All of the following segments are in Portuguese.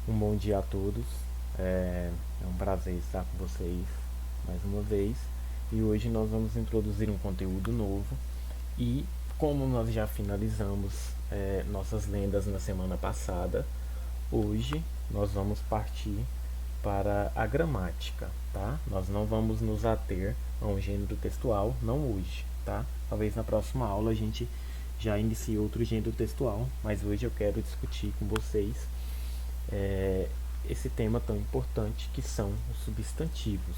Um bom dia a todos. É um prazer estar com vocês mais uma vez. E hoje nós vamos introduzir um conteúdo novo. E como nós já finalizamos nossas lendas na semana passada, hoje nós vamos partir para a gramática, tá? Nós não vamos nos ater a um gênero textual, não hoje, tá? Talvez na próxima aula a gente já inicie outro gênero textual, mas hoje eu quero discutir com vocês é, esse tema tão importante que são os substantivos.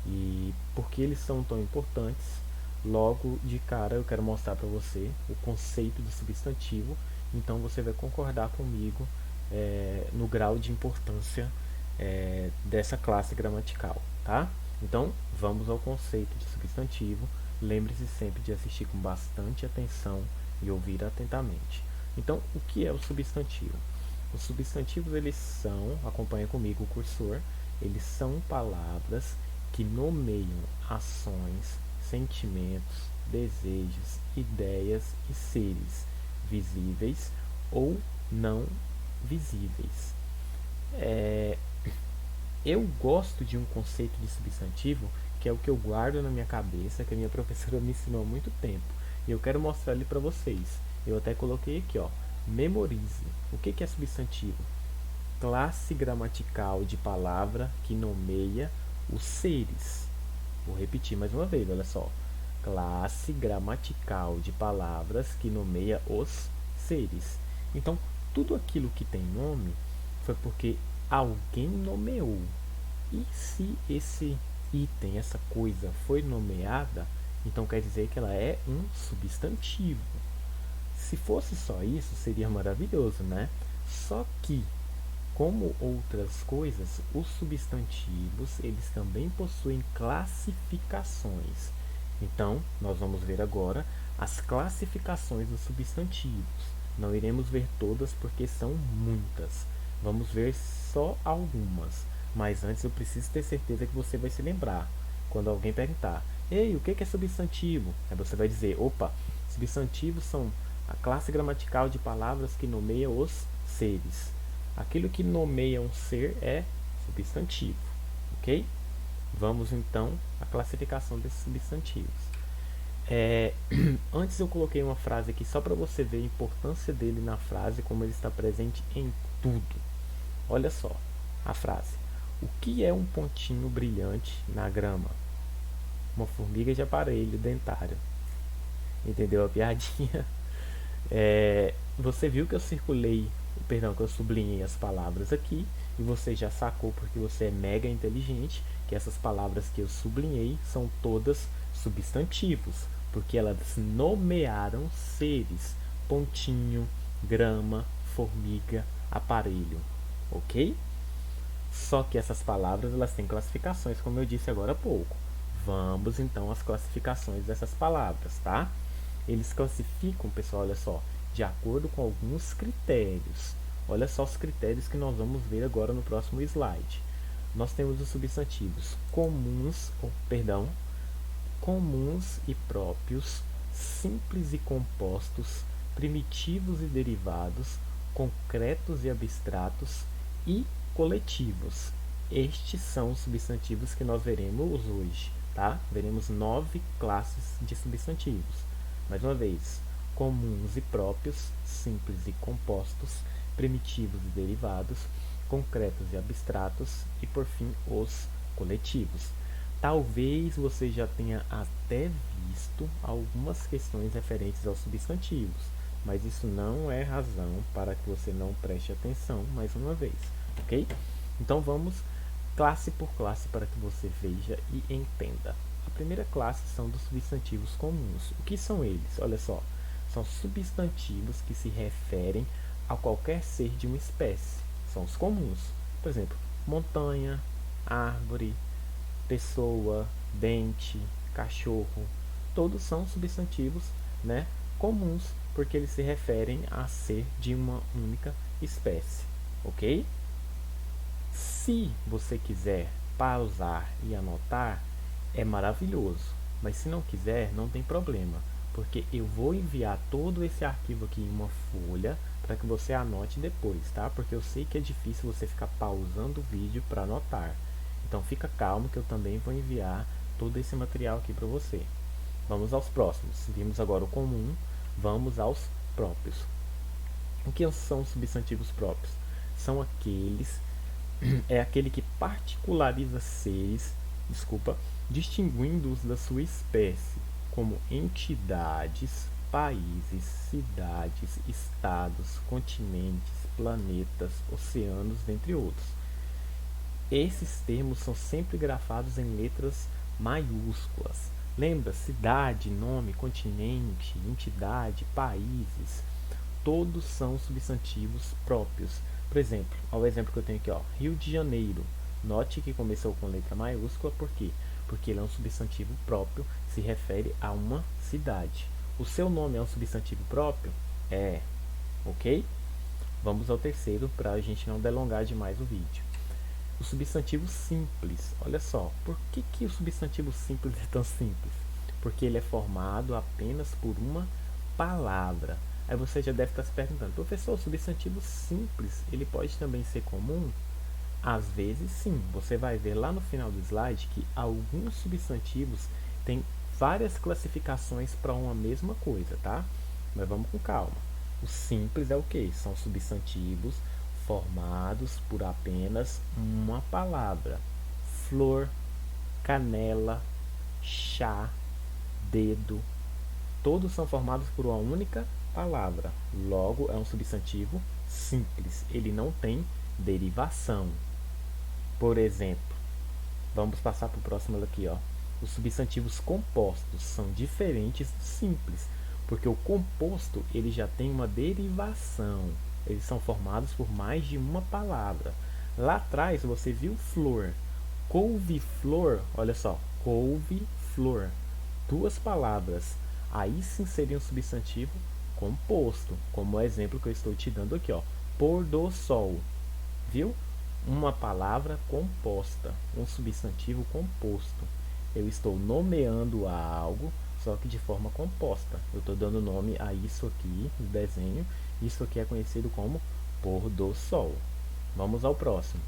E por que eles são tão importantes? Logo de cara eu quero mostrar para você o conceito de substantivo, então você vai concordar comigo no grau de importância dessa classe gramatical, tá? Então vamos ao conceito de substantivo. Lembre-se sempre de assistir com bastante atenção e ouvir atentamente. Então, o que é o substantivo? Os substantivos, eles são, acompanha comigo o cursor, eles são palavras que nomeiam ações, sentimentos, desejos, ideias e seres visíveis ou não visíveis. Eu gosto de um conceito de substantivo que é o que eu guardo na minha cabeça, que a minha professora me ensinou há muito tempo. E eu quero mostrar ele para vocês. Eu até coloquei aqui, ó. Memorize. O que é substantivo? Classe gramatical de palavra que nomeia os seres. Vou repetir mais uma vez, olha só. Classe gramatical de palavras que nomeia os seres. Então, tudo aquilo que tem nome foi porque alguém nomeou. E se esse item, essa coisa foi nomeada, então quer dizer que ela é um substantivo. Se fosse só isso, seria maravilhoso, né? Só que, como outras coisas, os substantivos, eles também possuem classificações. Então, nós vamos ver agora as classificações dos substantivos. Não iremos ver todas porque são muitas. Vamos ver só algumas. Mas antes eu preciso ter certeza que você vai se lembrar. Quando alguém perguntar, ei, o que é substantivo? Aí você vai dizer, opa, substantivos são a classe gramatical de palavras que nomeia os seres. Aquilo que nomeia um ser é substantivo, ok? Vamos então à classificação desses substantivos. Antes eu coloquei uma frase aqui só para você ver a importância dele na frase, como ele está presente em tudo. Olha só a frase. O que é um pontinho brilhante na grama? Uma formiga de aparelho dentário. Entendeu a piadinha? Você viu que eu que eu sublinhei as palavras aqui, e você já sacou porque você é mega inteligente que essas palavras que eu sublinhei são todas substantivos, porque elas nomearam seres: pontinho, grama, formiga, aparelho, ok? Só que essas palavras elas têm classificações, como eu disse agora há pouco. Vamos então às classificações dessas palavras, tá? Eles classificam, pessoal, olha só, de acordo com alguns critérios. Olha só os critérios que nós vamos ver agora no próximo slide. Nós temos os substantivos comuns, comuns e próprios, simples e compostos, primitivos e derivados, concretos e abstratos e coletivos. Estes são os substantivos que nós veremos hoje, tá? Veremos 9 classes de substantivos. Mais uma vez, comuns e próprios, simples e compostos, primitivos e derivados, concretos e abstratos e, por fim, os coletivos. Talvez você já tenha até visto algumas questões referentes aos substantivos, mas isso não é razão para que você não preste atenção mais uma vez, ok? Então vamos classe por classe para que você veja e entenda. A primeira classe são dos substantivos comuns. O que são eles? Olha só, são substantivos que se referem a qualquer ser de uma espécie. São os comuns. Por exemplo, montanha, árvore, pessoa, dente, cachorro. Todos são substantivos, né, comuns, porque eles se referem a ser de uma única espécie, ok? Se você quiser pausar e anotar, é maravilhoso. Mas se não quiser, não tem problema, porque eu vou enviar todo esse arquivo aqui em uma folha para que você anote depois, tá? Porque eu sei que é difícil você ficar pausando o vídeo para anotar. Então fica calmo que eu também vou enviar todo esse material aqui para você. Vamos aos próximos. Vimos agora o comum, vamos aos próprios. O que são os substantivos próprios? São aqueles, é aquele que particulariza seres, distinguindo-os da sua espécie, como entidades, países, cidades, estados, continentes, planetas, oceanos, entre outros. Esses termos são sempre grafados em letras maiúsculas. Lembra? Cidade, nome, continente, entidade, países, todos são substantivos próprios. Por exemplo, olha o exemplo que eu tenho aqui, ó, Rio de Janeiro. Note que começou com letra maiúscula, por quê? Porque ele é um substantivo próprio, se refere a uma cidade. O seu nome é um substantivo próprio? É, ok? Vamos ao terceiro para a gente não delongar demais o vídeo. O substantivo simples, olha só, por que o substantivo simples é tão simples? Porque ele é formado apenas por uma palavra. Aí você já deve estar se perguntando, professor, o substantivo simples, ele pode também ser comum? Às vezes sim, você vai ver lá no final do slide que alguns substantivos têm várias classificações para uma mesma coisa, tá? Mas vamos com calma. O simples é o que? São substantivos formados por apenas uma palavra. Flor, canela, chá, dedo, todos são formados por uma única palavra. Logo, é um substantivo simples. Ele não tem derivação. Por exemplo, vamos passar para o próximo aqui, ó. Os substantivos compostos são diferentes do simples, porque o composto ele já tem uma derivação. Eles são formados por mais de uma palavra. Lá atrás você viu flor, couve-flor, olha só, couve-flor, duas palavras. Aí sim seria um substantivo composto, como o exemplo que eu estou te dando aqui, ó, pôr do sol, viu? Uma palavra composta, um substantivo composto. Eu estou nomeando algo, só que de forma composta. Eu estou dando nome a isso aqui no desenho. Isso aqui é conhecido como pôr do sol. Vamos ao próximo.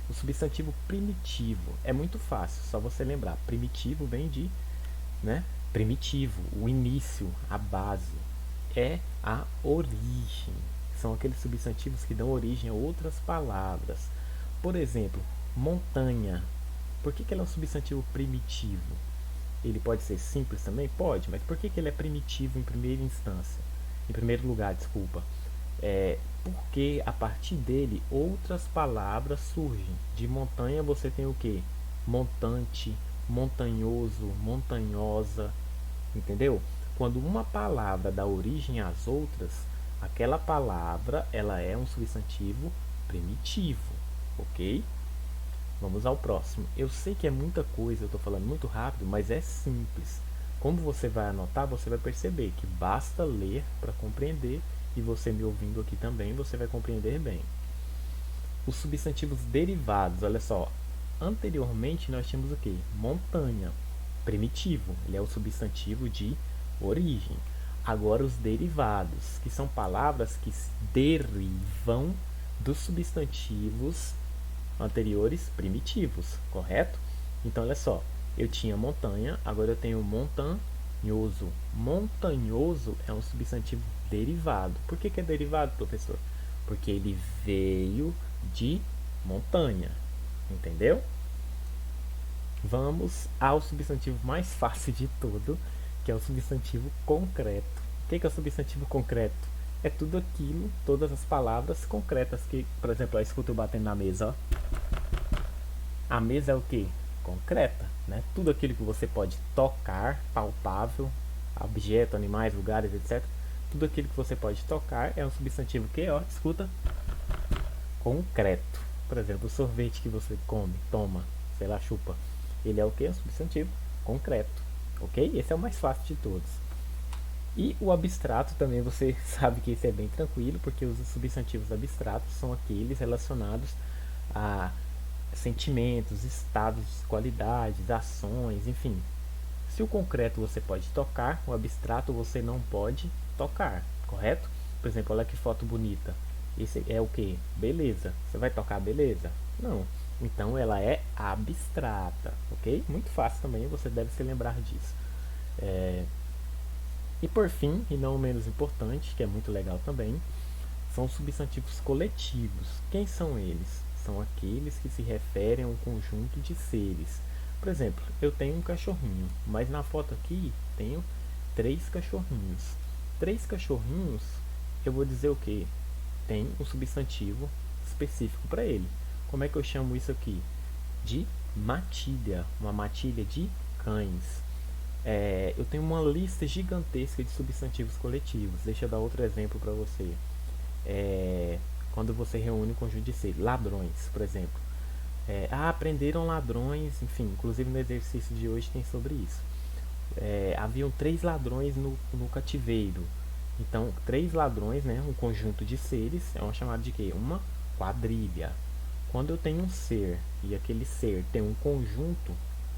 O substantivo primitivo é muito fácil, só você lembrar. Primitivo vem de, né? Primitivo, o início, a base. É a origem. São aqueles substantivos que dão origem a outras palavras. Por exemplo, montanha. Por que ele é um substantivo primitivo? Ele pode ser simples também? Pode, mas por que ele é primitivo em primeira instância? Em primeiro lugar, desculpa. Porque a partir dele outras palavras surgem. De montanha você tem o que? Montante, montanhoso, montanhosa. Entendeu? Quando uma palavra dá origem às outras, aquela palavra ela é um substantivo primitivo. Ok? Vamos ao próximo. Eu sei que é muita coisa, eu estou falando muito rápido, mas é simples. Como você vai anotar, você vai perceber que basta ler para compreender, e você me ouvindo aqui também, você vai compreender bem. Os substantivos derivados, olha só. Anteriormente nós tínhamos o que? Montanha, primitivo, ele é o substantivo de origem. Agora os derivados, que são palavras que se derivam dos substantivos anteriores primitivos, correto? Então olha só, eu tinha montanha, agora eu tenho montanhoso. Montanhoso é um substantivo derivado. Por que é derivado, professor? Porque ele veio de montanha, entendeu? Vamos ao substantivo mais fácil de tudo, que é o substantivo concreto. O que é o substantivo concreto? É tudo aquilo, todas as palavras concretas que, por exemplo, escuta eu batendo na mesa, ó. A mesa é o que? Concreta, né? Tudo aquilo que você pode tocar, palpável, objeto, animais, lugares, etc. Tudo aquilo que você pode tocar é um substantivo que, ó, escuta, concreto. Por exemplo, o sorvete que você come, toma, sei lá, chupa. Ele é o que? Um substantivo concreto, ok? Esse é o mais fácil de todos. E o abstrato também você sabe que esse é bem tranquilo, porque os substantivos abstratos são aqueles relacionados a sentimentos, estados, qualidades, ações, enfim. Se o concreto você pode tocar, o abstrato você não pode tocar, correto? Por exemplo, olha que foto bonita. Esse é o que? Beleza. Você vai tocar beleza? Não. Então ela é abstrata, ok? Muito fácil também, você deve se lembrar disso. E por fim, e não menos importante, que é muito legal também, são substantivos coletivos. Quem são eles? São aqueles que se referem a um conjunto de seres. Por exemplo, eu tenho um cachorrinho, mas na foto aqui tenho três cachorrinhos. Três cachorrinhos, eu vou dizer o que? Tem um substantivo específico para ele. Como é que eu chamo isso aqui? De matilha, uma matilha de cães. Eu tenho uma lista gigantesca de substantivos coletivos. Deixa eu dar outro exemplo para você. É, Quando você reúne um conjunto de seres, ladrões, por exemplo. Aprenderam ladrões, enfim, inclusive no exercício de hoje tem sobre isso. Haviam três ladrões no cativeiro. Então, três ladrões, né, um conjunto de seres, é uma chamada de quê? Uma quadrilha. Quando eu tenho um ser e aquele ser tem um conjunto,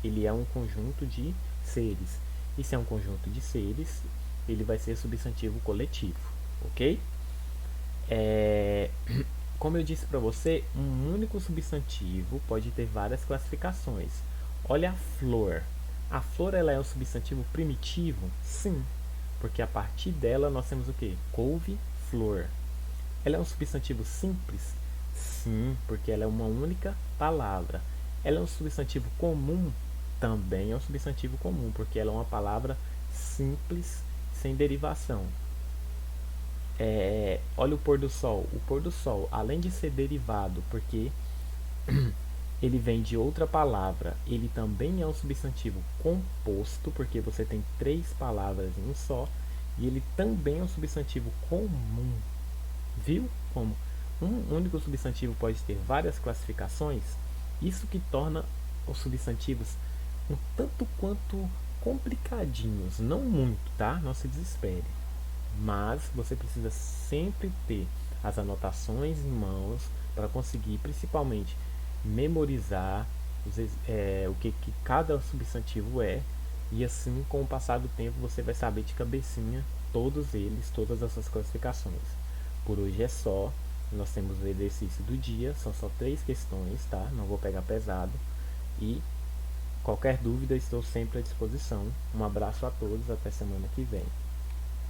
ele é um conjunto de seres. E se é um conjunto de seres, ele vai ser substantivo coletivo, ok? É, Como eu disse para você, um único substantivo pode ter várias classificações. Olha a flor. A flor ela é um substantivo primitivo? Sim, porque a partir dela nós temos o que? Couve-flor. Ela é um substantivo simples? Sim, porque ela é uma única palavra. Ela é um substantivo comum? Também é um substantivo comum, porque ela é uma palavra simples, sem derivação. Olha o pôr do sol. O pôr do sol, além de ser derivado, porque ele vem de outra palavra, ele também é um substantivo composto, porque você tem três palavras em um só, e ele também é um substantivo comum. Viu como um único substantivo pode ter várias classificações? Isso que torna os substantivos um tanto quanto complicadinhos, não muito, tá? Não se desespere. Mas você precisa sempre ter as anotações em mãos para conseguir, principalmente, memorizar o que cada substantivo é. E assim, com o passar do tempo, você vai saber de cabecinha todos eles, todas essas classificações. Por hoje é só. Nós temos o exercício do dia, são só 3 questões, tá? Não vou pegar pesado. E qualquer dúvida, estou sempre à disposição. Um abraço a todos, até semana que vem.